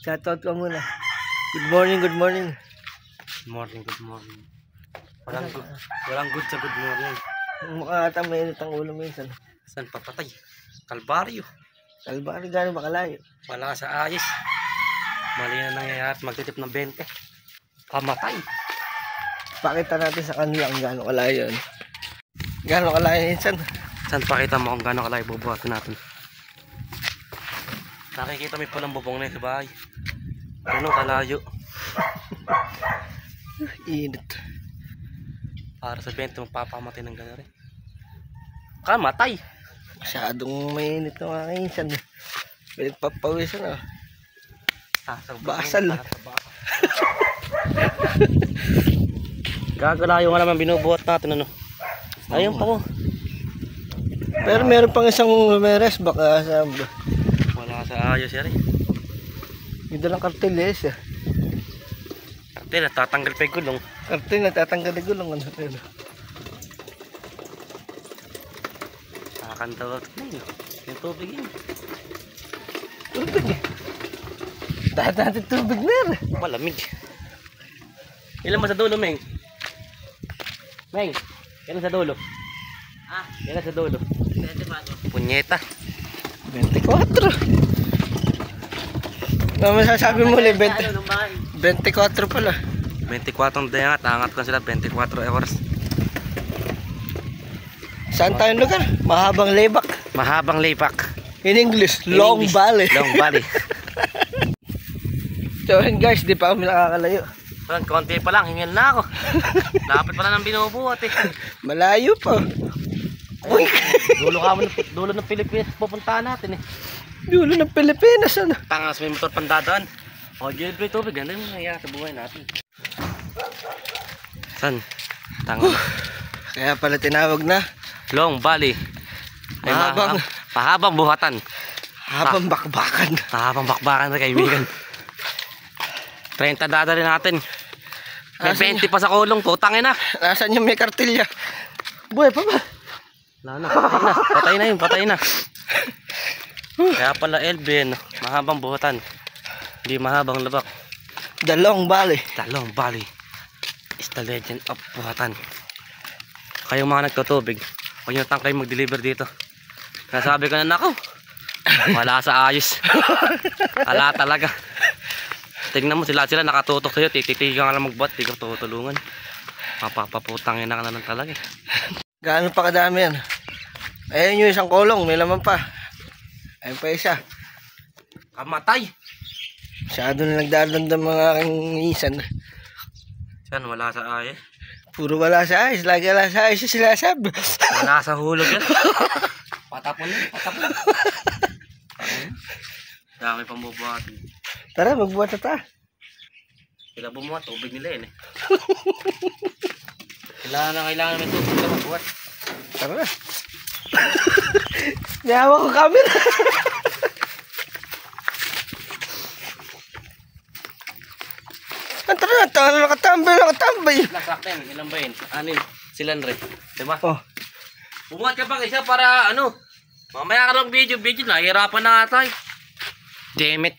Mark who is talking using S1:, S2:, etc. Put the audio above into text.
S1: Shoutout ka muna. Good morning, good morning.
S2: Good morning, good morning. Walang good sa good morning.
S1: Mukha ata mainit ang ulo minsan.
S2: Saan papatay? Kalbaryo.
S1: Kalbari, gano'n ba kalayo?
S2: Wala sa ayos. Mali na nangyayari at magtitip ng 20. Pamatay.
S1: Pakita natin sa kanila kung gano'n kalayo yun. Gano'n kalayo minsan.
S2: Saan pakita mo kung gano'ng kalayo bubuhatin natin? Nakikita may palang bubong na yun sa bahay. Gano'ng kalayo.
S1: Init.
S2: Para sa 20 magpapamatay ng gano'n rin. Kamatay.
S1: Masyadong mainit ng mga minsan. Pinagpapawisan ah. Basal.
S2: Gagalayo nga naman binubuhat natin ano. Ayun pa ko.
S1: Pero meron pang isang lumeres baka sa...
S2: Wala sa ayos yan eh.
S1: May dalang kartel eh siya.
S2: Kartel natatanggal pa yung gulong.
S1: Kartel natatanggal na gulong.
S2: Nakakantawag yung tubig yun.
S1: Tubig eh. Dahil natin tubig na rin.
S2: Malamig. Ilan mo sa dulo, Meng? Meng, ilan sa dulo? Ah, ilan sa dulo? 24. Punyeta.
S1: 24. Ano masasabi mo ulit? 24 pala.
S2: 24 na yan. Angat ko sila 24 hours.
S1: Saan tayong lugar? Mahabang Leybak.
S2: Mahabang Leybak.
S1: In English, Long Valley.
S2: Long Valley.
S1: So guys, di pa kami nakakalayo.
S2: Konti pa lang, hingil na ako. Lapit pala ng binubuhat eh.
S1: Malayo pa.
S2: Uy! Dulo ng Pilipinas pupuntahan natin eh.
S1: Dulo ng Pilipinas ano?
S2: Tangas may motor pandadaan. O, gilid tubig. Ganda yung nangyayari sa buhay natin. San? Tangas.
S1: Kaya pala tinawag na
S2: Long Valley. Ay, pahabang buhatan.
S1: Habang bakbakan.
S2: Pahabang bakbakan na kaibigan. 30 dadali natin. May 20 pa sa kulong. Putangin na.
S1: Nasaan yung may kartilya? Buhay pa ba?
S2: Wala na. Patay na yun. Patay na. Kaya pala LB. Mahabang buhatan. Hindi mahabang labak.
S1: The Long Valley.
S2: The Long Valley is the legend of buhatan. Kayong mga nagtutubig, huwag nyo tangkay mag-deliver dito. Nasabi ko na nako. Wala sa ayos. Wala talaga. Tingnan mo sila nakatutok sa'yo. Tititigan ka lang magbuhat. Di ka tutulungan. Mapapaputangin na ka na lang talaga.
S1: Gaano pa kadami yan? Ayun yung isang kolong. May laman pa. Ayun pa isa.
S2: Kamatay.
S1: Masyado na nagdadandam mga aking isan.
S2: Saan wala sa ayos?
S1: Puro wala sa ayos. Lagi wala sa ayos sila sab.
S2: Wala sa hulog yan. Patapon yan. Patapon. Dami pang bubuhat.
S1: Tara, magbuhat na ta.
S2: Sila bumuhat. Tubig nila yun eh. Kailangan may tubig na magbuhat.
S1: Tara na. Niyawa ko camera. Tara na, tara na nakatambay.
S2: Nasakten, ilan ba yun? Anin, silan rin. Diba?
S1: Oh.
S2: Bumuhat ka bang isa para ano? Mamaya ka lang video, nahihirapan na nga tayo. Damn it.